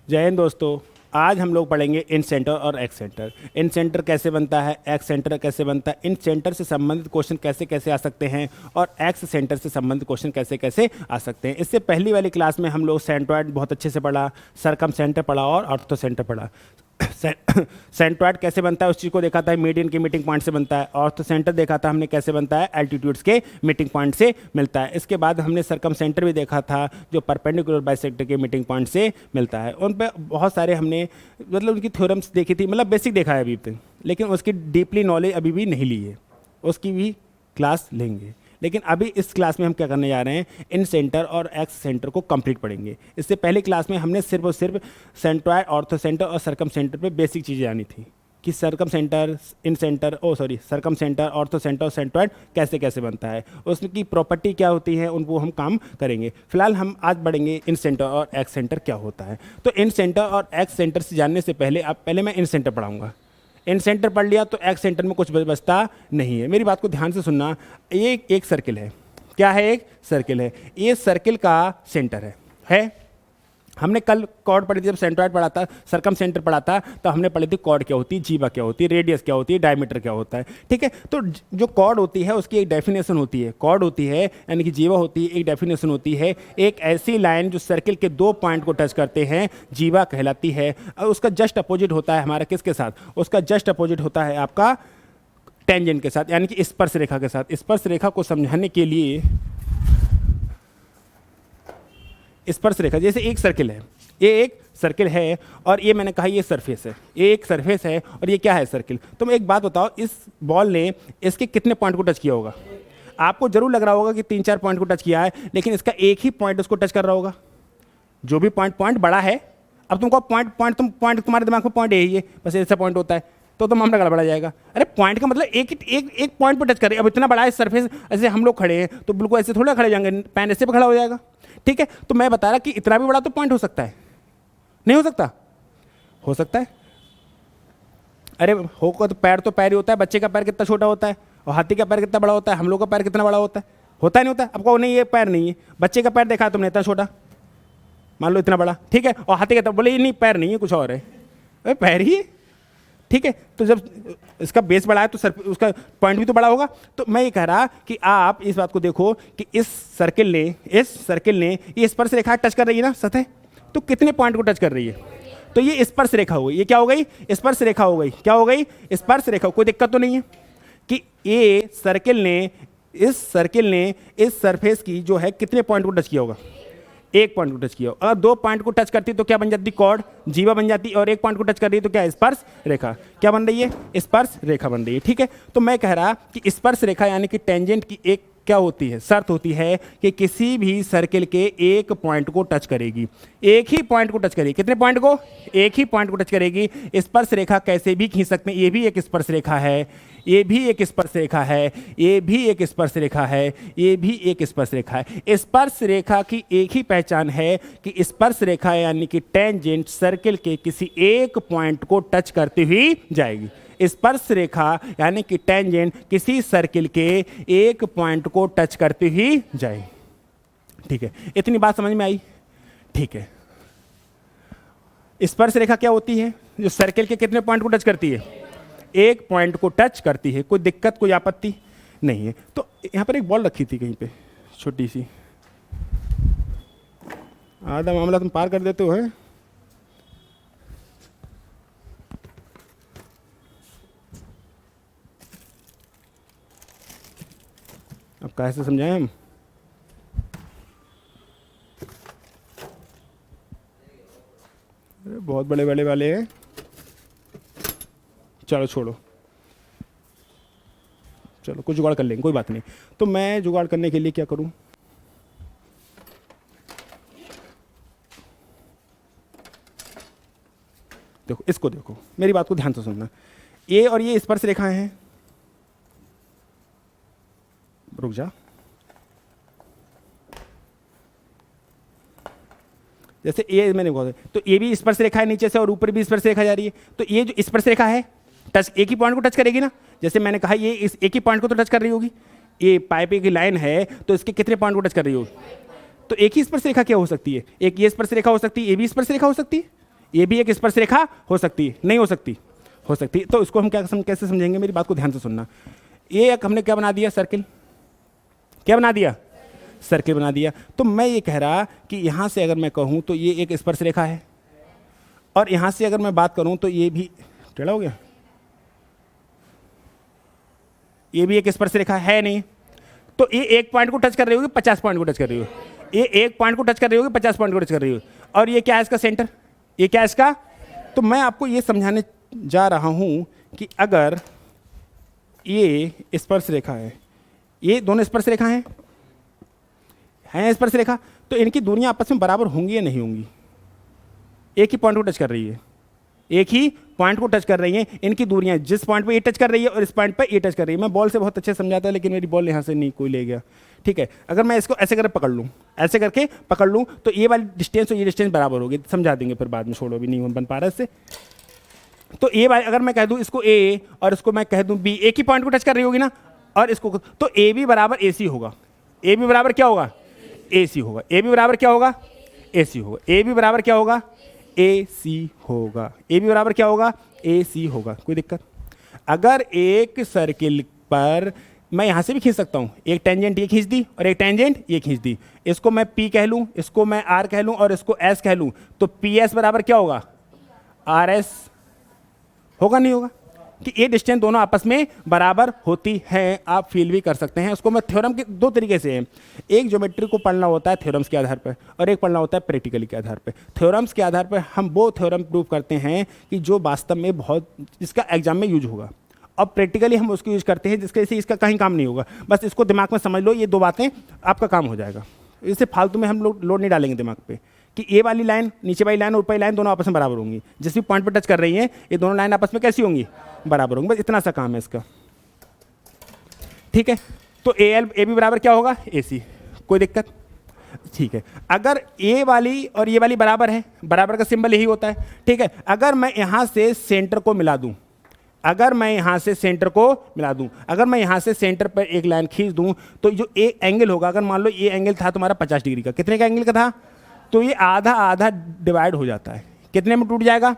जय हिंद दोस्तों। आज हम लोग पढ़ेंगे इन सेंटर और एक्स सेंटर। इन सेंटर कैसे बनता है, एक्स सेंटर कैसे बनता है, इन सेंटर से संबंधित क्वेश्चन कैसे कैसे आ सकते हैं और एक्स सेंटर से संबंधित क्वेश्चन कैसे कैसे आ सकते हैं। इससे पहली वाली क्लास में हम लोग सेंट्रॉइड बहुत अच्छे से पढ़ा, सरकम सेंटर पढ़ा और ऑर्थो सेंटर पढ़ा। सेंट्रॉइड कैसे बनता है उस चीज़ को देखा था, मीडियन के मीटिंग पॉइंट से बनता है। ऑर्थो सेंटर देखा था हमने कैसे बनता है, एल्टीट्यूड्स के मीटिंग पॉइंट से मिलता है। इसके बाद हमने सरकम सेंटर भी देखा था जो परपेंडिकुलर बाइसेक्टर के मीटिंग पॉइंट से मिलता है। उन पे बहुत सारे हमने मतलब उनकी थ्योरम्स देखी थी, मतलब बेसिक देखा है अभी तक, लेकिन उसकी डीपली नॉलेज अभी भी नहीं ली है, उसकी भी क्लास लेंगे। लेकिन अभी इस क्लास में हम क्या करने जा रहे हैं, इन सेंटर और एक्स सेंटर को कंप्लीट पढ़ेंगे। इससे पहले क्लास में हमने सिर्फ और सिर्फ सेंट्रॉइड, ऑर्थो सेंटर और सरकम सेंटर पे बेसिक चीज़ें आनी थी कि सरकम सेंटर, इन सेंटर, सरकम सेंटर, ऑर्थो सेंटर और सेंट्रॉइड कैसे कैसे बनता है, उसकी प्रॉपर्टी क्या होती है, उनको हम काम करेंगे। फिलहाल हम आज बढ़ेंगे इन सेंटर और एक्स सेंटर क्या होता है। तो इन सेंटर और एक्स सेंटर से जानने से पहले मैं इन सेंटर पढ़ाऊँगा। इन सेंटर पढ़ लिया तो एक्स सेंटर में कुछ बचता नहीं है। मेरी बात को ध्यान से सुनना। ये एक सर्किल है, क्या है, एक सर्किल है। ये सर्किल का सेंटर है। हमने कल कॉर्ड पढ़ी थी, जब सेंट्रॉइड पढ़ा था, सरकम सेंटर पढ़ा था, तो हमने पढ़ी थी कॉर्ड क्या होती है, जीवा क्या होती है, रेडियस क्या होती है, डायमीटर क्या होता है। ठीक है, तो जो कॉर्ड होती है उसकी एक डेफिनेशन होती है। कॉर्ड होती है यानी कि जीवा होती है, एक डेफिनेशन होती है, एक ऐसी लाइन जो सर्किल के दो पॉइंट को टच करते हैं, जीवा कहलाती है। और उसका जस्ट अपोजिट होता है हमारा किसके साथ, उसका जस्ट अपोजिट होता है आपका टेंजेंट के साथ, यानी कि स्पर्श रेखा के साथ। स्पर्श रेखा को समझाने के लिए, स्पर्श रेखा, जैसे एक सर्किल है, ये एक सर्किल है और ये मैंने कहा ये सरफेस है, ये एक सरफेस है और ये क्या है, सर्किल। तुम एक बात बताओ, इस बॉल ने इसके कितने पॉइंट को टच किया होगा? आपको जरूर लग रहा होगा कि 3-4 पॉइंट को टच किया है, लेकिन इसका एक ही पॉइंट उसको टच कर रहा होगा। जो भी पॉइंट बड़ा है, अब तुमको पॉइंट तुम्हारे दिमाग में पॉइंट यही है, बस ऐसा पॉइंट होता है, तो मामला गड़बड़ा जाएगा। अरे पॉइंट का मतलब एक पॉइंट पर टच करे। अब इतना बड़ा है सरफेस, ऐसे हम लोग खड़े हैं तो बिल्कुल ऐसे थोड़ा खड़े जाएंगे, पैन ऐसे पे खड़ा हो जाएगा। ठीक है, तो मैं बता रहा कि इतना भी बड़ा तो पॉइंट हो सकता है, नहीं हो सकता? हो सकता है। अरे होगा तो पैर ही होता है। बच्चे का पैर कितना छोटा होता है और हाथी का पैर कितना बड़ा होता है, हम लोग का पैर कितना बड़ा होता है? होता ही नहीं होता। आपको नहीं, ये पैर नहीं है, बच्चे का पैर देखा तुमने, इतना छोटा, मान लो इतना बड़ा, ठीक है, और हाथी का बोले ये नहीं पैर नहीं है, कुछ और है, अरे पैर ही है। ठीक है, तो जब इसका बेस बड़ा है तो उसका पॉइंट भी तो बड़ा होगा। तो मैं ये कह रहा कि आप इस बात को देखो कि इस सर्किल ने ये स्पर्श रेखा टच कर रही है ना सतह, तो कितने पॉइंट को टच कर रही है? तो ये स्पर्श रेखा हो गई। ये क्या हो गई? स्पर्श रेखा हो गई। क्या हो गई? स्पर्श रेखा। कोई दिक्कत तो नहीं है कि ये सर्किल ने इस सरफेस की जो है कितने पॉइंट को टच किया होगा? एक पॉइंट को टच किया। अगर 2 पॉइंट को टच करती तो क्या बन जाती? कॉर्ड, जीवा बन जाती। और 1 पॉइंट को टच कर रही है तो क्या? स्पर्श रेखा। क्या बन रही है? स्पर्श रेखा बन रही है। ठीक है, तो मैं कह रहा कि स्पर्श रेखा यानी कि टेंजेंट की एक क्या होती है, शर्त होती है कि किसी भी सर्किल के एक पॉइंट को टच करेगी, एक ही पॉइंट को टच करेगी। कितने पॉइंट को? एक ही पॉइंट को टच करेगी। स्पर्श रेखा कैसे भी खींच सकते हैं, ये भी एक स्पर्श रेखा है, ये भी एक स्पर्श रेखा है, ये भी एक स्पर्श रेखा है, ये भी एक स्पर्श रेखा है। स्पर्श रेखा की एक ही पहचान है कि स्पर्श रेखा यानी कि टेंजेंट सर्किल के किसी एक पॉइंट को टच करती हुई जाएगी। स्पर्श रेखा यानी कि टेंजेंट किसी सर्किल के एक पॉइंट को टच करती हुई जाएगी। ठीक है, इतनी बात समझ में आई? ठीक है, स्पर्श रेखा क्या होती है? जो सर्किल के कितने पॉइंट को टच करती है? एक पॉइंट को टच करती है। कोई दिक्कत, कोई आपत्ति नहीं है। तो यहां पर एक बॉल रखी थी कहीं पे, छोटी सी, आधा मामला तुम पार कर देते हो है? अब कैसे समझाएं हम? अरे बहुत बड़े बड़े वाले हैं, चलो छोड़ो, चलो कुछ जुगाड़ कर लेंगे, कोई बात नहीं। तो मैं जुगाड़ करने के लिए क्या करूं? देखो, इसको देखो, मेरी बात को ध्यान से सुनना। ये और ये स्पर्श रेखाएं हैं। रुक जा, जैसे ये मैंने बोला तो ये भी स्पर्श रेखा है नीचे से और ऊपर भी स्पर्श रेखा जा रही है। तो ये जो स्पर्श रेखा है टच एक ही पॉइंट को टच करेगी ना। जैसे मैंने कहा ये इस एक ही पॉइंट को तो टच कर रही होगी। ये पाइप की लाइन है तो इसके कितने पॉइंट को टच कर रही होगी? तो एक ही स्पर्श रेखा क्या हो सकती है? एक ये स्पर्श रेखा हो सकती है, ये भी स्पर्श रेखा हो सकती है, ये भी एक स्पर्श रेखा हो सकती है, नहीं हो सकती? हो सकती है। तो इसको हम कैसे समझेंगे? मेरी बात को ध्यान से सुनना। ये एक हमने क्या बना दिया? सर्किल। क्या बना दिया? सर्किल बना दिया। तो मैं ये कह रहा कि यहां से अगर मैं कहूं तो ये एक स्पर्श रेखा है, और यहां से अगर मैं बात करूं तो ये भी टेढ़ा हो गया, ये भी एक स्पर्श रेखा है नहीं? तो ये एक पॉइंट को टच कर रही होगी, 50 पॉइंट को टच कर रही हो, ये एक पॉइंट को टच कर रही होगी, 50 पॉइंट को टच कर रही हो, और ये क्या है इसका सेंटर? ये क्या है इसका? तो मैं आपको ये समझाने जा रहा हूं कि अगर ये स्पर्श रेखा है, ये दोनों स्पर्श रेखा हैं स्पर्श रेखा, तो इनकी दूरियां आपस में बराबर होंगी या नहीं होंगी? एक ही पॉइंट को टच कर रही है, एक ही पॉइंट को टच कर रही है, इनकी दूरियां जिस पॉइंट पे ये टच कर रही है और इस पॉइंट पे ये टच कर रही है। मैं बॉल से बहुत अच्छे समझाता है, लेकिन मेरी बॉल यहाँ से नहीं कोई ले गया, ठीक है। अगर मैं इसको ऐसे करके पकड़ लूँ, ऐसे करके पकड़ लूँ, तो ये वाली डिस्टेंस और ये डिस्टेंस बराबर होगी। समझा देंगे फिर बाद में, छोड़ो, भी नहीं बन पा रहा इससे। तो ये वाली अगर मैं कह दूँ इसको ए और इसको मैं कह दूँ बी, एक ही पॉइंट को टच कर रही होगी ना, और इसको, तो ए बी बराबर ए सी होगा। ए बी बराबर क्या होगा? ए सी होगा। ए बी बराबर क्या होगा? ए सी होगा। ए बी बराबर क्या होगा? ए सी होगा। ए बी बराबर क्या होगा? ए सी होगा। कोई दिक्कत? अगर एक सर्किल पर मैं यहां से भी खींच सकता हूं, एक टेंजेंट ये खींच दी और एक टेंजेंट ये खींच दी, इसको मैं P कह लूं, इसको मैं R कह लूं और इसको S कह लूं, तो PS बराबर क्या होगा? RS होगा, नहीं होगा? कि ये डिस्टेंस दोनों आपस में बराबर होती है। आप फील भी कर सकते हैं उसको। मैं थ्योरम के दो तरीके से हैं, एक ज्योमेट्री को पढ़ना होता है थ्योरम्स के आधार पर, और एक पढ़ना होता है प्रैक्टिकली के आधार पर। थ्योरम्स के आधार पर हम वो थ्योरम प्रूव करते हैं कि जो वास्तव में बहुत इसका एग्जाम में यूज होगा, और प्रैक्टिकली हम उसको यूज करते हैं जिसके से इसका कहीं काम नहीं होगा। बस इसको दिमाग में समझ लो, ये दो बातें आपका काम हो जाएगा। इससे फालतू में हम लोग लोड नहीं डालेंगे दिमाग पे कि ये वाली लाइन, नीचे वाली लाइन और ऊपर वाली लाइन दोनों आपस में बराबर होंगी। जिस भी पॉइंट पर टच कर रही हैं ये दोनों लाइन आपस में कैसी होंगी? बराबर होंगी। बस इतना सा काम है इसका, ठीक है। तो ए बी बराबर क्या होगा? ए सी। कोई दिक्कत? ठीक है। अगर ए वाली और ये वाली बराबर है, बराबर का सिंबल यही होता है, ठीक है। अगर मैं यहां से सेंटर को मिला दूं, अगर मैं यहां से सेंटर को मिला दूं, अगर मैं यहां से सेंटर पर एक लाइन खींच दूं, तो जो एक एंगल होगा, अगर मान लो ये एंगल था तुम्हारा 50 डिग्री का, कितने का एंगल का था? तो ये आधा आधा डिवाइड हो जाता है। कितने में टूट जाएगा?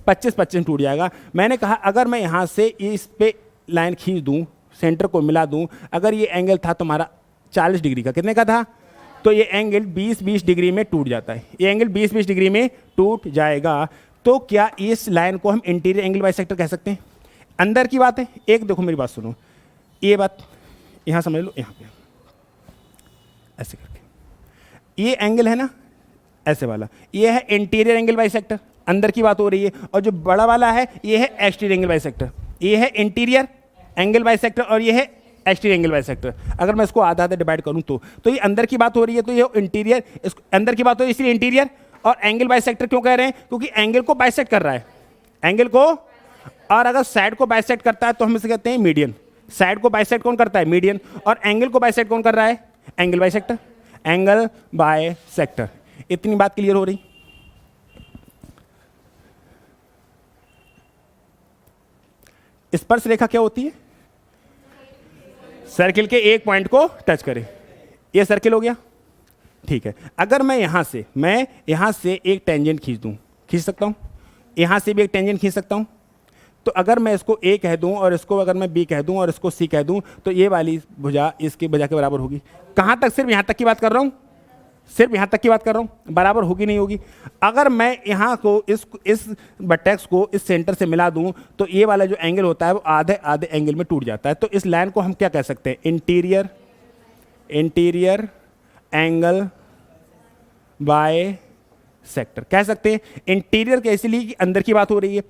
25-25 में टूट जाएगा। मैंने कहा अगर मैं यहाँ से इस पे लाइन खींच दूँ, सेंटर को मिला दूँ, अगर ये एंगल था तुम्हारा 40 डिग्री का, कितने का था? तो ये एंगल 20-20 डिग्री में टूट जाता है। ये एंगल 20-20 डिग्री में टूट जाएगा। तो क्या इस लाइन को हम इंटीरियर एंगल बाइसेक्टर कह सकते हैं? अंदर की बात है। एक देखो मेरी बात सुनो, ये बात यहाँ समझ लो, यहाँ पे ऐसे करके ये एंगल है ना, ऐसे वाला, ये है इंटीरियर एंगल बाइसेक्टर, अंदर की बात हो रही है। और जो बड़ा वाला है ये है एक्सटीरियर एंगल बाइसेक्टर। ये है इंटीरियर एंगल बाइसेक्टर और ये है एक्सटीरियर एंगल बाइसेक्टर। अगर मैं इसको आधा आधा डिवाइड करूं तो ये अंदर की बात हो रही है, तो ये इंटीरियर, अंदर की बात हो रही है इसलिए इंटीरियर। और एंगल बाइसेक्टर क्यों कह रहे हैं? क्योंकि एंगल को बाइसेक्ट कर रहा है, एंगल को। और अगर साइड को बाइसेक्ट करता है तो हम इसे कहते हैं मीडियन। साइड को बाइसेक्ट कौन करता है? मीडियन। और एंगल को बाइसेक्ट कौन कर रहा है? Angle bisector. Angle bisector. इतनी बात क्लियर हो रही? स्पर्श रेखा क्या होती है? सर्किल के एक पॉइंट को टच करे। ये सर्किल हो गया, ठीक है। अगर मैं यहां से एक टेंजेंट खींच दूं, खींच सकता हूं, यहां से भी एक टेंजेंट खींच सकता हूं। तो अगर मैं इसको ए कह दूं और इसको अगर मैं बी कह दूं और इसको सी कह दूं, तो ये वाली भुजा इसकी भुजा के बराबर होगी। कहां तक? सिर्फ यहां तक की बात कर रहा हूं, सिर्फ यहां तक की बात कर रहा हूं। बराबर होगी नहीं होगी? अगर मैं यहां को इस वर्टेक्स को इस सेंटर से मिला दूं, तो ये वाला जो एंगल होता है वो आधे आधे एंगल में टूट जाता है। तो इस लाइन को हम क्या कह सकते हैं? इंटीरियर एंगल बाइसेक्टर कह सकते हैं। इंटीरियर के इसलिए कि अंदर की बात हो रही है,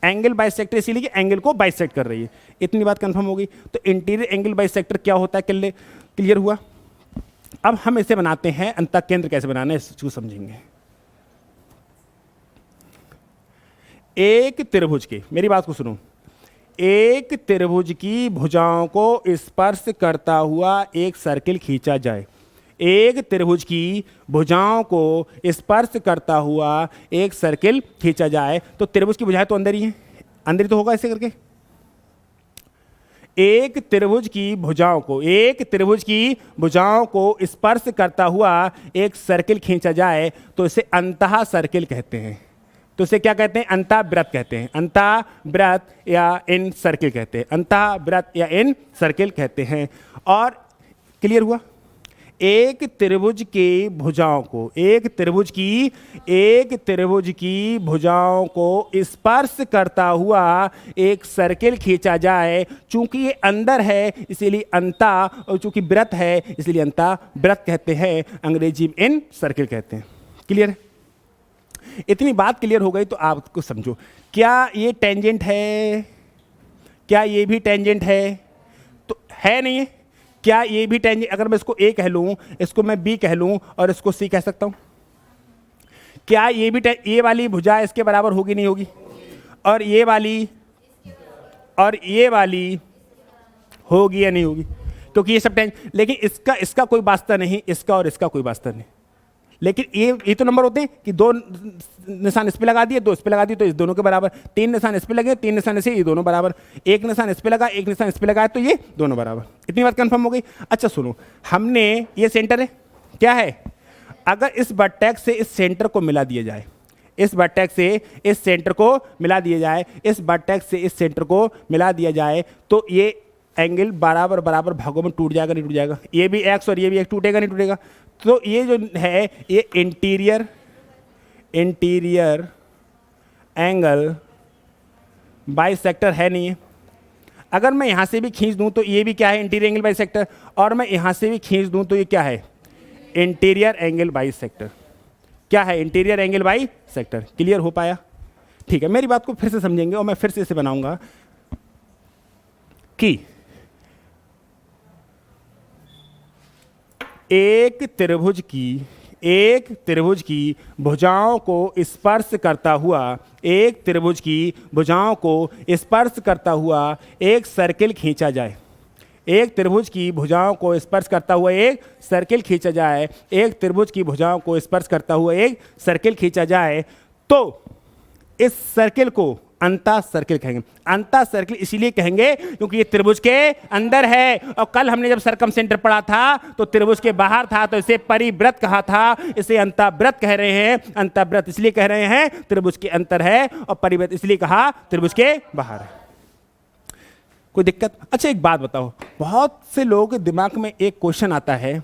एंगल बाइसेक्टर इसलिए कि एंगल को बाइसेक्ट कर रही है। इतनी बात कंफर्म हो गई। तो इंटीरियर एंगल बाइसेक्टर क्या होता है, क्लियर हुआ? अब हम इसे बनाते हैं, अंतःकेंद्र कैसे बनाना है इसको समझेंगे। एक त्रिभुज की, मेरी बात को सुनो, एक त्रिभुज की भुजाओं को स्पर्श करता हुआ एक सर्किल खींचा जाए। एक त्रिभुज की भुजाओं को स्पर्श करता हुआ एक सर्किल खींचा जाए। तो त्रिभुज की भुजाएं तो अंदर ही हैं, अंदर ही तो होगा ऐसे करके। एक त्रिभुज की भुजाओं को स्पर्श करता हुआ एक सर्किल खींचा जाए तो इसे अंतः सर्किल कहते हैं। तो इसे क्या कहते हैं? अंतःवृत्त कहते हैं, अंतःवृत्त या इन सर्किल कहते हैं, अंतःवृत्त या इन सर्किल कहते हैं। और क्लियर हुआ? एक त्रिभुज की भुजाओं को, एक त्रिभुज की भुजाओं को स्पर्श करता हुआ एक सर्किल खींचा जाए। चूंकि ये अंदर है इसीलिए अंता, और चूंकि वृत्त है इसलिए अंतःवृत्त कहते हैं, अंग्रेजी में इन सर्किल कहते हैं। क्लियर है? इतनी बात क्लियर हो गई तो आपको समझो, क्या ये टेंजेंट है? क्या ये भी टेंजेंट है? तो है नहीं है। क्या ये भी टेंजेंट? अगर मैं इसको ए कह लूं, इसको मैं बी कह लूं और इसको सी कह सकता हूं, क्या ये भी ये वाली भुजा इसके बराबर होगी नहीं होगी? और ये वाली होगी या नहीं होगी? क्योंकि ये सब टेंजेंट, लेकिन इसका कोई वास्ता नहीं, इसका और इसका कोई वास्ता नहीं। लेकिन ये तो नंबर होते हैं कि दो निशान इस पे लगा दिए, दो इस पे लगा दिए तो इस दोनों के बराबर, तीन निशान इस पे लगे, तीन निशान से ये दोनों बराबर, एक निशान इस पे लगा, एक निशान इस पे लगा तो ये दोनों बराबर। इतनी बात कंफर्म हो गई। अच्छा सुनो, हमने ये सेंटर है, क्या है? अगर इस वर्टेक्स से इस सेंटर को मिला दिया जाए, इस वर्टेक्स से इस सेंटर को मिला दिया जाए, इस वर्टेक्स से इस सेंटर को मिला दिया जाए तो ये एंगल बराबर बराबर भागों में टूट जाएगा नहीं टूट जाएगा? ये भी एक्स और ये भी एक्स, टूटेगा नहीं टूटेगा? तो ये जो है ये इंटीरियर एंगल बाइसेक्टर है नहीं है। अगर मैं यहाँ से भी खींच दूँ तो ये भी क्या है? Interior angle bisector. और मैं यहाँ से भी खींच दूँ तो ये क्या है? Interior angle bisector. क्या है? Interior angle bisector. क्लियर हो पाया? ठीक है, मेरी बात को फिर से समझेंगे और मैं फिर से इसे बनाऊंगा कि एक त्रिभुज की भुजाओं को स्पर्श करता हुआ, एक त्रिभुज की भुजाओं को स्पर्श करता हुआ एक सर्किल खींचा जाए, एक त्रिभुज की भुजाओं को स्पर्श करता हुआ एक सर्किल खींचा जाए, एक त्रिभुज की भुजाओं को स्पर्श करता हुआ एक सर्किल खींचा जाए, तो इस सर्किल को अंता सर्किल कहेंगे। अंता सर्किल इसीलिए कहेंगे क्योंकि ये त्रिभुज के अंदर है, और कल हमने जब सर्कम सेंटर पढ़ा था तो त्रिभुज के बाहर था, तो इसे परिवृत्त कहा था, इसे अंतःवृत्त कह रहे हैं। अंतःवृत्त इसलिए कह रहे हैं त्रिभुज के अंदर है, और परिवृत्त इसलिए कहा त्रिभुज के बाहर है। कोई दिक्कत? अच्छा एक बात बताओ, बहुत से लोगों के दिमाग में एक क्वेश्चन आता है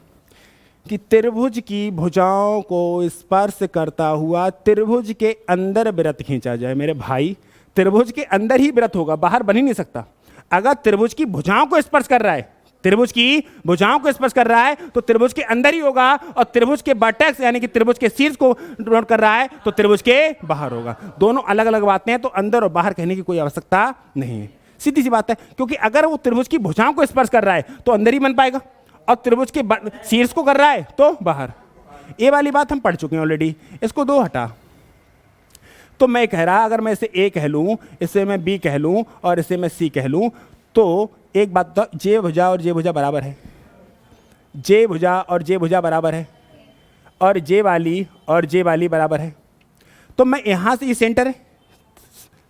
कि त्रिभुज की भुजाओं को स्पर्श करता हुआ त्रिभुज के अंदर वृत्त खींचा जाए। मेरे भाई, त्रिभुज के अंदर ही वृत्त होगा, बाहर बन ही नहीं सकता। अगर त्रिभुज की भुजाओं को स्पर्श कर रहा है, त्रिभुज की भुजाओं को स्पर्श कर रहा है तो त्रिभुज के अंदर ही होगा, और त्रिभुज के वर्टेक्स यानी कि त्रिभुज के शीर्ष को नोट कर रहा है तो त्रिभुज के बाहर होगा। दोनों अलग अलग बातें हैं, तो अंदर और बाहर कहने की कोई आवश्यकता नहीं है। सीधी सी बात है, क्योंकि अगर वो त्रिभुज की भुजाओं को स्पर्श कर रहा है तो अंदर ही बन पाएगा, और त्रिभुज के शीर्ष को कर रहा है तो बाहर। ये वाली बात हम पढ़ चुके हैं ऑलरेडी, इसको दो हटा। तो मैं कह रहा, अगर मैं इसे ए कह लूं, इसे मैं बी कह लूं और इसे मैं सी कह लूं, तो एक बात तो जे भुजा और जे भुजा बराबर है, जे भुजा और जे भुजा बराबर है, और जे वाली और जे वाली बराबर है। तो मैं यहाँ से, ये सेंटर है,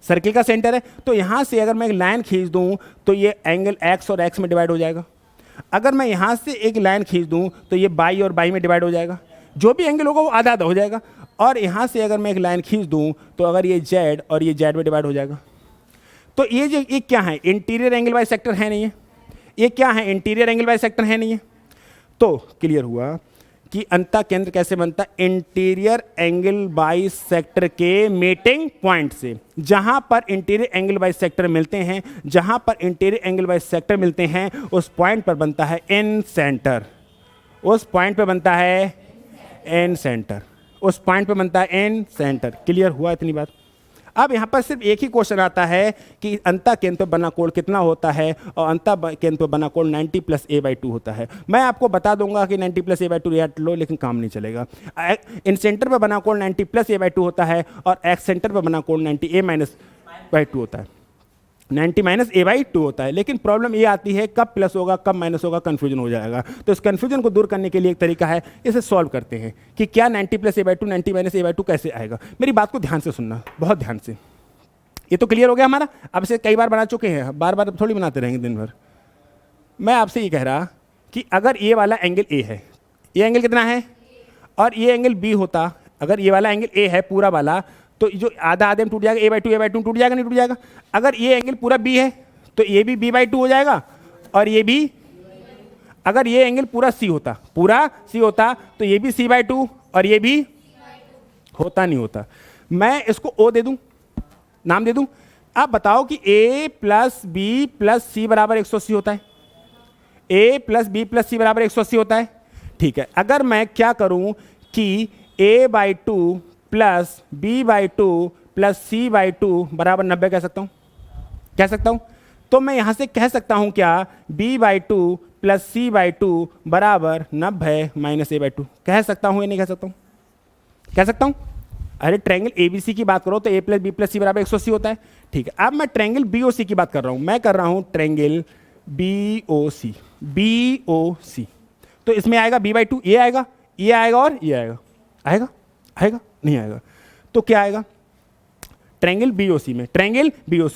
सर्किल का सेंटर है, तो यहाँ से अगर मैं एक लाइन खींच दूँ तो ये एंगल एक्स और एक्स में डिवाइड हो जाएगा। अगर मैं यहाँ से एक लाइन खींच दूँ तो ये बाई और बाई में डिवाइड हो जाएगा, जो भी एंगल होगा वो आधा आधा हो जाएगा। और यहाँ से अगर मैं एक लाइन खींच दूँ तो अगर ये जेड और ये जेड में डिवाइड हो जाएगा। तो ये क्या है? इंटीरियर एंगल बाइसेक्टर है नहीं है? ये क्या है? इंटीरियर एंगल बाइसेक्टर है नहीं है? तो क्लियर हुआ कि अंतः केंद्र कैसे बनता है? इंटीरियर एंगल बाइसेक्टर के मीटिंग पॉइंट से। जहां पर इंटीरियर एंगल बाइसेक्टर मिलते हैं, जहां पर इंटीरियर एंगल बाइसेक्टर मिलते हैं, उस पॉइंट पर बनता है एन सेंटर, उस पॉइंट पर बनता है एन सेंटर, उस पॉइंट पर बनता है एन सेंटर। क्लियर हुआ इतनी बात? अब यहाँ पर सिर्फ एक ही क्वेश्चन आता है कि अंतः केंद्र पर बना कोण कितना होता है, और अंतः केंद्र पर बना कोण 90 + a/2 होता है। मैं आपको बता दूंगा कि 90 + a/2 याद लो, लेकिन काम नहीं चलेगा। इन सेंटर पर बना कोण 90 + a/2 होता है, और एक्स सेंटर पर बना कोण 90 a-/2 होता है, 90 - a/2 होता है। लेकिन प्रॉब्लम ये आती है कब प्लस होगा कब माइनस होगा, कन्फ्यूजन हो जाएगा। तो इस कन्फ्यूजन को दूर करने के लिए एक तरीका है, इसे सॉल्व करते हैं कि क्या 90 + a/2 90 - a/2 कैसे आएगा। मेरी बात को ध्यान से सुनना, बहुत ध्यान से। ये तो क्लियर हो गया हमारा। अब इसे कई बार बना चुके हैं, बार बार थोड़ी बनाते रहेंगे दिन भर। मैं आपसे ये कह रहा कि अगर ये वाला एंगल ए है, ये एंगल कितना है, और ये एंगल बी होता, अगर ये वाला एंगल ए है पूरा वाला, तो जो आधा आधे में टूट जाएगा, a/2 टूट जाएगा, नहीं टूट जाएगा। अगर ये एंगल पूरा b है तो ये भी b/2 हो जाएगा, और ये भी, अगर ये एंगल पूरा c होता तो ये भी c/2 और ये भी होता, नहीं होता। मैं इसको o दे दूं, नाम दे दूं। आप बताओ कि a प्लस बी प्लस सी बराबर 180 होता है, a प्लस बी प्लस सी बराबर 180 होता है, ठीक है। अगर मैं क्या करूं कि a/2 plus b/2 plus c/2 बराबर 90 कह सकता हूं, तो मैं यहां से कह सकता हूं क्या, b/2 प्लस c/2 बराबर 90 माइनस a/2, कह सकता हूं या नहीं कह सकता हूं। अरे ट्रायंगल ABC की बात करो तो a प्लस बी प्लस सी बराबर 180 होता है, ठीक है। अब मैं ट्रायंगल BOC की बात कर रहा हूं, मैं कर रहा हूं ट्रायंगल BOC। तो इसमें आएगा b/2, ये आएगा और ये आएगा नहीं आएगा, तो क्या आएगा ट्रायंगल BOC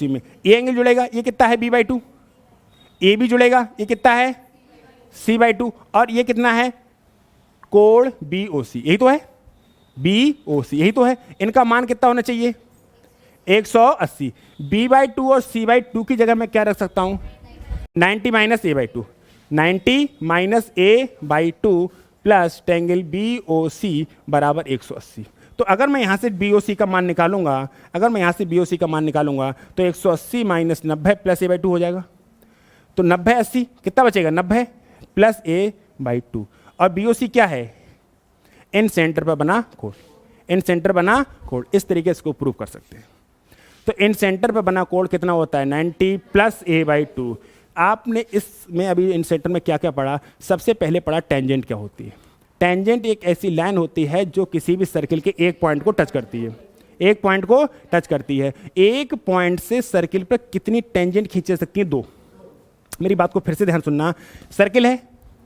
में ये एंगल जुड़ेगा, ये कितना है b/2, ये भी जुड़ेगा, ये कितना है c/2, और ये कितना है कोण BOC, यही तो है BOC, यही तो है। इनका मान कितना होना चाहिए 180। b/2 और c/2 की जगह मैं क्या रख सकता हूं 90 minus a/2, 90 minus a/2 plus triangle BOC बराबर 180। तो अगर मैं यहां से BOC का मान निकालूंगा, तो 180 माइनस 90 प्लस a/2 हो जाएगा। तो 90 80 कितना बचेगा, 90 प्लस a/2, और BOC क्या है, इन सेंटर पर बना कोण, इस तरीके से इसको प्रूव कर सकते हैं। तो इन सेंटर पर बना कोण कितना होता है 90 प्लस a/2। आपने इसमें अभी इन सेंटर में क्या क्या पढ़ा, सबसे पहले पढ़ा टेंजेंट क्या होती है। टेंजेंट एक ऐसी लाइन होती है जो किसी भी सर्किल के एक पॉइंट को टच करती है, एक पॉइंट से सर्किल पर कितनी टेंजेंट खींच सकती है, 2। मेरी बात को फिर से ध्यान सुनना, सर्किल है,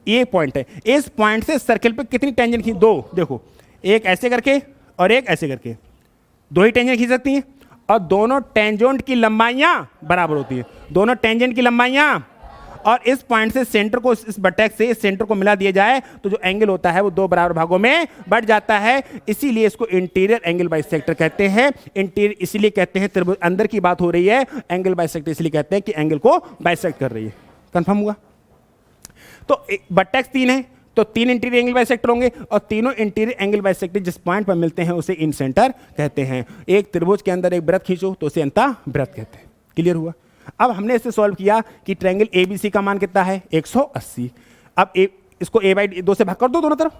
ये पॉइंट है, इस पॉइंट से सर्किल पे कितनी टेंजेंट खींच, 2। देखो एक ऐसे करके और एक ऐसे करके, 2 ही टेंजेंट खींच सकती हैं, और दोनों टेंजेंट की लंबाइयां बराबर होती है, और इस पॉइंट से सेंटर को, इस वर्टेक्स से इस सेंटर को मिला दिया जाए तो जो एंगल होता है वो 2 बराबर भागों में बढ़ जाता है। इसीलिए इसको इंटीरियर एंगल बाइसेक्टर कहते हैं। इंटीरियर इसलिए कहते हैं, त्रिभुज अंदर की बात हो रही है, एंगल बाइसेक्टर इसलिए कहते हैं कि एंगल को बाइसेक्ट कर रही है। कंफर्म हुआ। तो वर्टेक्स 3 है तो 3 इंटीरियर एंगल बाइसेक्टर होंगे, और तीनों इंटीरियर एंगल बाइसेक्टर जिस पॉइंट पर मिलते हैं उसे इन सेंटर कहते हैं। एक त्रिभुज के अंदर एक वृत्त खींचो तो उसे अंतःवृत्त कहते हैं। क्लियर हुआ। अब हमने इसे सॉल्व किया कि ट्रायंगल ABC का मान कितना है 180। अब इसको a/2 से भाग कर दो दोनों तरफ,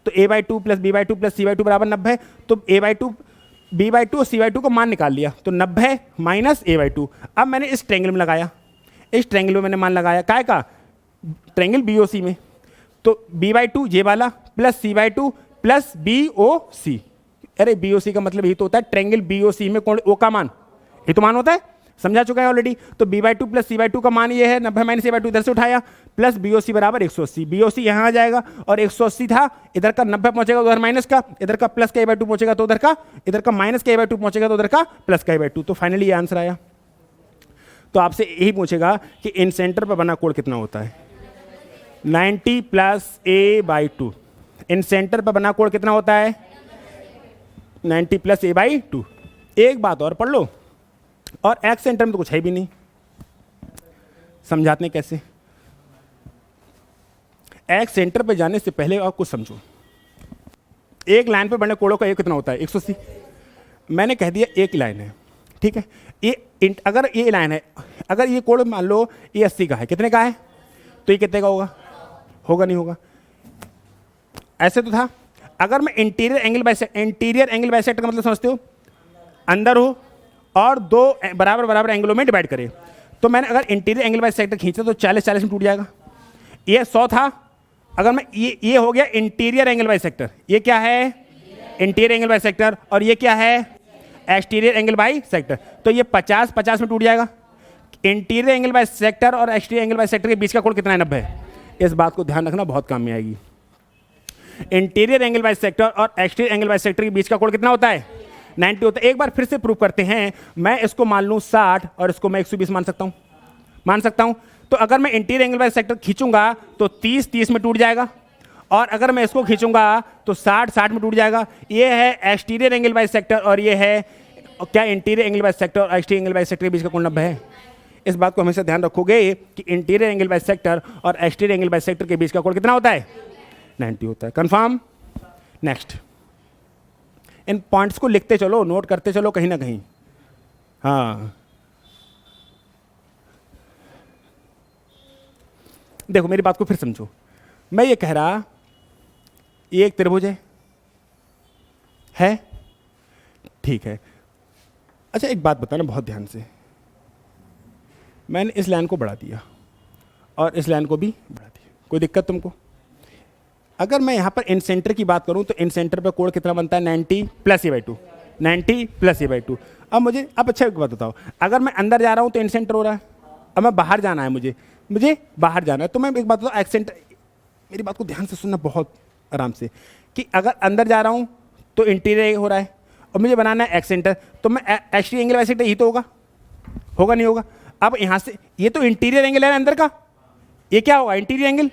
तो a/2 plus b/2 plus c/2 बराबर 90। तो a/2 b/2 और c/2 का मान निकाल लिया, तो 90 माइनस a/2। अब मैंने इस ट्रायंगल में लगाया, मैंने मान लगाया काय का, ट्रायंगल BOC में। तो b/2 ये वाला प्लस c/2 प्लस BOC। अरे BOC का मतलब यही तो होता है ट्रायंगल BOC में कोण O का मान, ये तो मान होता है, समझा चुका है ऑलरेडी। तो b/2 प्लस c/2 का मान ये है, 90 माइनस a/2 इधर से उठाया, प्लस BOC बराबर 180। BOC यहाँ आ जाएगा, और 180 था, इधर का 90 पहुंचेगा तो उधर माइनस का, इधर का प्लस का a/2 पहुंचेगा तो उधर का, इधर का माइनस का a/2 पहुंचेगा तो उधर का प्लस का a/2। तो फाइनली ये आंसर आया। तो आपसे यही पूछेगा कि इन सेंटर पर बना कोण कितना होता है, 90 प्लस a/2। इन सेंटर पर बना कोण कितना होता है 90 प्लस a/2। एक बात और पढ़ लो, और एक्स सेंटर में तो कुछ है भी नहीं, समझाते हैं कैसे। एक्स सेंटर पे जाने से पहले और कुछ समझो। एक लाइन पे बने कोणों का ये कितना होता है 180। मैंने कह दिया एक लाइन है, ठीक है। ये अगर ये लाइन है, अगर ये कोण मान लो ये 80 का है, कितने का है, तो ये कितने का होगा नहीं होगा। ऐसे तो था। अगर मैं इंटीरियर एंगल बाइसेक्टर का मतलब समझते हो, अंदर हो और 2 बराबर बराबर एंगलों में डिवाइड करे। तो मैंने अगर इंटीरियर एंगल बाइसेक्टर खींचा तो 40 में टूट जाएगा। ये 100 था, अगर मैं ये हो गया इंटीरियर एंगल बाइसेक्टर। ये क्या है इंटीरियर एंगल बाइसेक्टर, और ये क्या है एक्सटीरियर एंगल बाइसेक्टर। तो ये 50 में टूट जाएगा। इंटीरियर एंगल बाइसेक्टर और एक्सटीरियर एंगल बाइसेक्टर के बीच का कोण कितना है 90। इस बात को ध्यान रखना, बहुत काम में आएगी। इंटीरियर एंगल बाइसेक्टर और एक्सटीरियर एंगल बाइसेक्टर के बीच का कोण कितना होता है 90 होता है। एक बार फिर से प्रूव करते हैं। मैं इसको मान लूं 60 और इसको मैं 120 मान सकता हूं। तो अगर मैं इंटीरियर एंगल बाइसेक्टर खींचूंगा तो 30 में टूट जाएगा, और अगर मैं इसको खींचूंगा तो 60 60 में टूट जाएगा। ये है एक्सटीरियर एंगल बाइसेक्टर और ये है क्या इंटीरियर एंगल बाइसेक्टर और एक्सटीरियर एंगल बाइसेक्टर के बीच का कोण 90 है। इस बात को हमेशा ध्यान रखोगे कि इंटीरियर एंगल बाइसेक्टर और एक्सटीरियर एंगल बाइसेक्टर के बीच का कोण कितना होता है? 90 होता है। कंफर्म। नेक्स्ट, इन पॉइंट्स को लिखते चलो, नोट करते चलो कहीं ना कहीं। हाँ देखो मेरी बात को फिर समझो। मैं ये कह रहा ये एक त्रिभुज है ठीक है। अच्छा एक बात बताना बहुत ध्यान से, मैंने इस लाइन को बढ़ा दिया और इस लाइन को भी बढ़ा दिया, कोई दिक्कत तुमको? अगर मैं यहाँ पर इन सेंटर की बात करूँ तो इन सेंटर पर कोण कितना बनता है? 90 प्लस a/2, 90 प्लस a/2। अब मुझे अच्छा एक बात बताओ, अगर मैं अंदर जा रहा हूँ तो इन सेंटर हो रहा है, अब मैं बाहर जाना है, मुझे बाहर जाना है, तो मैं एक बात बताऊँ एक्स सेंटर, मेरी बात को ध्यान से सुनना बहुत आराम से, कि अगर अंदर जा रहा हूँ तो इंटीरियर हो रहा है और मुझे बनाना है एक्स सेंटर, तो मैं एक्सटीरियर एंगल बाइसेक्टर यही तो होगा नहीं होगा? अब यहाँ से ये तो इंटीरियर एंगल है अंदर का, ये क्या होगा? Interior angle.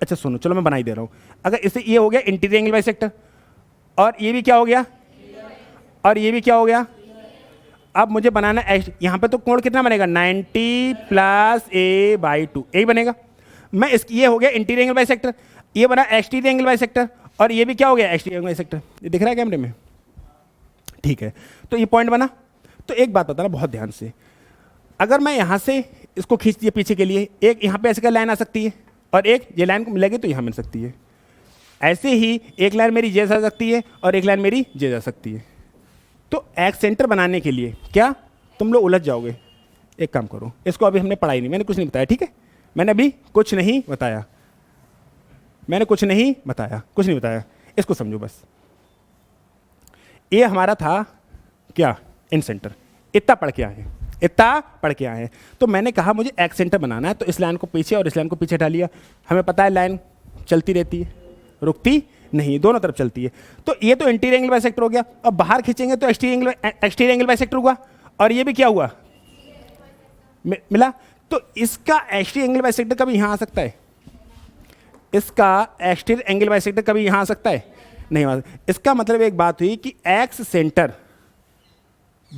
अच्छा सुनो, चलो मैं बना ही दे रहा हूँ। अगर इसे ये हो गया इंटीरियर एंगल बाइसेक्टर और ये भी क्या हो गया और ये भी क्या हो गया, अब मुझे बनाना एक्स, यहाँ पे तो कोण कितना बनेगा? 90 प्लस a/2 यही बनेगा। मैं इस ये हो गया इंटीरियर एंगल बाइसेक्टर, ये बना एक्सटीरियर एंगल बाइसेक्टर और ये भी क्या हो गया? Exterior angle bisector. ये दिख रहा है कैमरे में? ठीक है, तो ये पॉइंट बना। तो एक बात बताना बहुत ध्यान से, अगर मैं यहाँ से इसको खींच दिया पीछे के लिए, एक यहाँ पे ऐसे का लाइन आ सकती है और एक ये लाइन को मिलेगी तो यहाँ मिल सकती है। ऐसे ही एक लाइन मेरी ये जा सकती है और एक लाइन मेरी ये जा सकती है। तो एक्स सेंटर बनाने के लिए क्या तुम लोग उलझ जाओगे? एक काम करो, इसको अभी हमने पढ़ाई नहीं, मैंने कुछ नहीं बताया, ठीक है? मैंने अभी कुछ नहीं बताया, कुछ नहीं बताया, इसको समझो बस। ये हमारा था क्या? इन सेंटर। इतना पढ़ के आए हैं। तो मैंने कहा मुझे एक्स सेंटर बनाना है, तो इस लाइन को पीछे और इस लाइन को पीछे हटा लिया। हमें पता है लाइन चलती रहती है, रुकती नहीं, दोनों तरफ चलती है। तो ये तो इंटीरियर एंगल बाइसेक्टर हो गया, अब बाहर खींचेंगे तो एक्सटीरियर एंगल बाइसेक्टर हुआ और ये भी क्या हुआ? मिला। तो इसका एक्सटीरियर एंगल बाइसेक्टर कभी यहाँ आ सकता है? इसका एक्सटीरियर एंगल बाइसेक्टर कभी यहाँ आ सकता है? नहीं आ सकता। इसका मतलब एक बात हुई कि एक्स सेंटर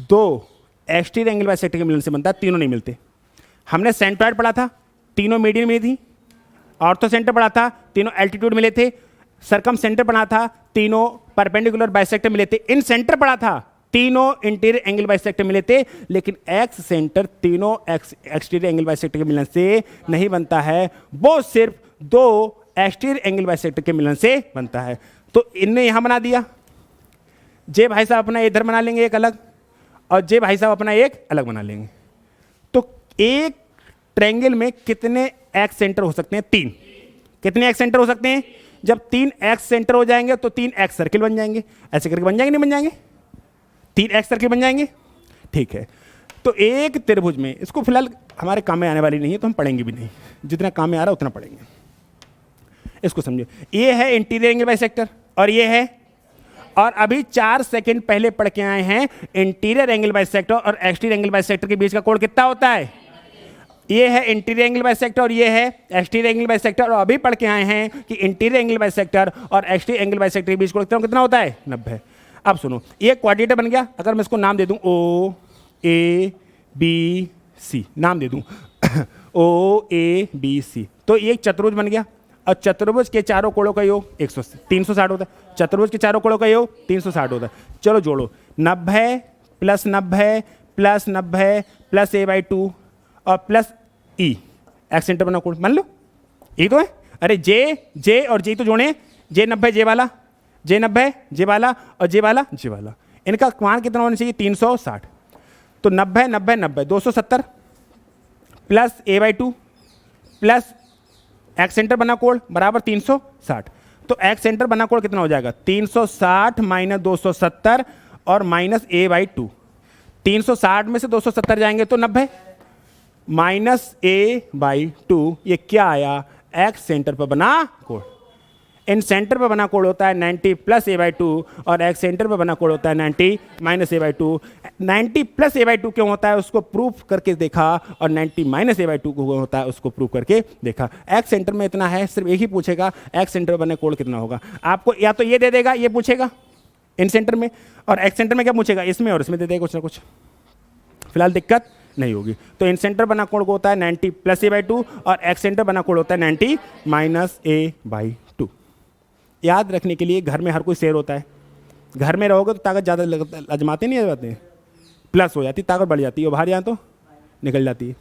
दो एक्सटीरियर एंगल बाइसेक्टर के मिलने से बनता है, तीनों नहीं मिलते। हमने सेंट्रॉइड पढ़ा था, तीनों मीडियन मिली थी। ऑर्थो सेंटर पढ़ा था, तीनों एल्टीट्यूड मिले थे। सरकम सेंटर पढ़ा था, तीनों परपेंडिकुलर बाइसेक्टर मिले थे। इन सेंटर पढ़ा था, तीनों इंटीरियर एंगल बाइसेक्टर मिले थे। लेकिन एक्स सेंटर तीनों एक्सटीरियर एंगल बाइसेक्टर के मिलन से नहीं बनता है, वो सिर्फ दो एक्सटीरियर एंगल बाइसेक्टर के मिलन से बनता है। तो इनने यहां बना दिया, जे भाई साहब अपना इधर बना लेंगे एक अलग, और जे भाई साहब अपना एक अलग बना लेंगे। तो एक ट्रायंगल में कितने एक्स सेंटर हो सकते हैं? 3। कितने एक्स सेंटर हो सकते हैं? जब 3 एक्स सेंटर हो जाएंगे तो 3 एक्स सर्किल बन जाएंगे। ऐसे करके बन जाएंगे, नहीं बन जाएंगे? 3 एक्स सर्किल बन जाएंगे, ठीक है। तो एक त्रिभुज में, इसको फिलहाल हमारे काम में आने वाली नहीं है तो हम पढ़ेंगे भी नहीं, जितना काम में आ रहा है उतना पढ़ेंगे। इसको समझो, ये है इंटीरियर एंगल बाइसेक्टर और ये है, और अभी 4 सेकंड पहले पढ़ के आए हैं इंटीरियर एंगल बाइसेक्टर और एक्सटीरियर एंगल बाइसेक्टर के बीच का कोण कितना होता है? ये है इंटीरियर एंगल बाइसेक्टर और ये है एक्सटीरियर एंगल बाइसेक्टर। और अभी पढ़ के आए हैं कि इंटीरियर एंगल बाइसेक्टर और एक्सटीरियर एंगल बाइसेक्टर के बीच कोण कितना होता है? 90। अब सुनो, ये क्वाड्रेटर बन गया। अगर मैं इसको नाम दे दूं OABC, नाम दे दूं OABC, तो ये एक चतुर्भुज बन गया। और चतुर्भुज के चारों कोणों का योग 360 होता है। चतुर्भुज के चारों कोणों का योग 360 होता है। चलो जोड़ो, 90 प्लस 90 प्लस 90 प्लस a/2 और प्लस E, एक्स सेंटर बना कोण, मान लो यही तो है। अरे जे और जे तो जोड़े, जे 90 जे वाला, जे 90 जे वाला और जे वाला जे वाला। इनका मान कितना होना चाहिए? 360। तो 90 90 90 270 plus a/2 plus x centre बना कोण बराबर 360। तो एक्स सेंटर बना कोण कितना हो जाएगा? 360 माइनस 270 और माइनस a/2। 360 में से 270 जाएंगे तो 90 माइनस a/2। ये क्या आया? एक्स सेंटर पर बना कोण। इन सेंटर पर बना कोण होता है 90 प्लस a/2 और एक्स सेंटर पर बना कोण होता है 90 माइनस a/2। 90 प्लस a/2 क्यों होता है उसको प्रूफ करके देखा और 90 माइनस a/2 क्यों होता है उसको प्रूफ करके देखा। एक्स सेंटर में इतना है, सिर्फ एक ही पूछेगा एक्स सेंटर पर बने कोण कितना होगा। आपको या तो ये दे देगा, ये पूछेगा इन सेंटर में, और एक्स सेंटर में क्या पूछेगा, इसमें और इसमें दे देगा कुछ ना कुछ। फिलहाल दिक्कत नहीं होगी। तो इन सेंटर बना कोण को होता है 90 प्लस a/2 और एक्स सेंटर बना कोण होता है 90 माइनस a/2। याद रखने के लिए घर में हर कोई शेर होता है, घर में रहोगे तो ताकत ज़्यादा अजमाते नहीं जाते हैं, प्लस हो जाती, ताकत बढ़ जाती है, और बाहर यहाँ तो निकल जाती है।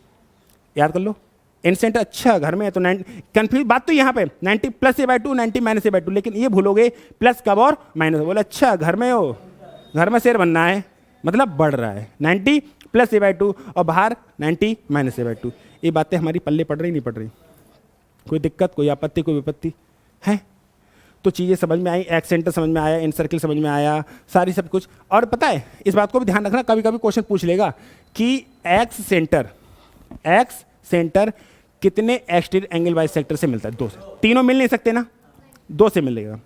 याद कर लो इन सेंटर, अच्छा घर में है तो 90, कन्फ्यूज बात तो यहाँ पे 90 प्लस a/2 90 माइनस a/2, लेकिन ये भूलोगे प्लस कब और माइनस। बोले अच्छा घर में हो, घर में शेर बनना है, मतलब बढ़ रहा है 90 प्लस a/2 और बाहर 90 माइनस a/2। ये बातें हमारी पल्ले पड़ रही नहीं पड़ रही, कोई दिक्कत, कोई आपत्ति, कोई विपत्ति है? तो चीज़ें समझ में आई, एक्स सेंटर समझ में आया, इन सर्किल समझ में आया, सारी सब कुछ। और पता है इस बात को भी ध्यान रखना, कभी कभी क्वेश्चन पूछ लेगा कि एक्स सेंटर कितने एक्सटीरियर एंगल बाइसेक्टर से मिलता है? 2 से। तीनों मिल नहीं सकते ना, 2 से मिलेगा।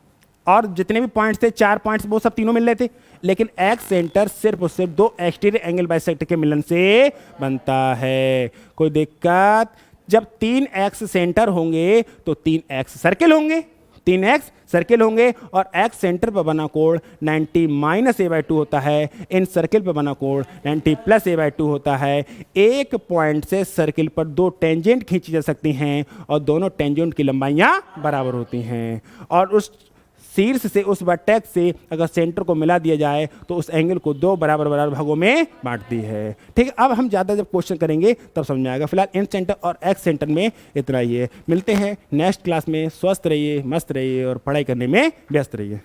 और जितने भी पॉइंट्स थे 4 पॉइंट्स वो सब तीनों मिल रहे थे, लेकिन एक्स सेंटर सिर्फ और सिर्फ 2 एक्सटीरियर एंगल बाइसेक्टर के मिलन से बनता है। कोई दिक्कत? जब 3 एक्स सेंटर होंगे तो 3 एक्स सर्किल होंगे, 3 एक्स सर्किल होंगे, और एक्स सेंटर पर बना कोण 90 माइनस a/2 होता है, इन सर्किल पर बना कोण 90 प्लस a/2 होता है। एक पॉइंट से सर्किल पर 2 टेंजेंट खींची जा सकती हैं और दोनों टेंजेंट की लंबाइयां बराबर होती हैं, और उस शीर्ष से उस वर्टेक्स से अगर सेंटर को मिला दिया जाए तो उस एंगल को 2 बराबर बराबर भागों में बांटती है। ठीक है, अब हम ज़्यादा जब क्वेश्चन करेंगे तब समझ में आएगा। फिलहाल इन सेंटर और एक्स सेंटर में इतना ही है। मिलते हैं नेक्स्ट क्लास में। स्वस्थ रहिए, मस्त रहिए और पढ़ाई करने में व्यस्त रहिए।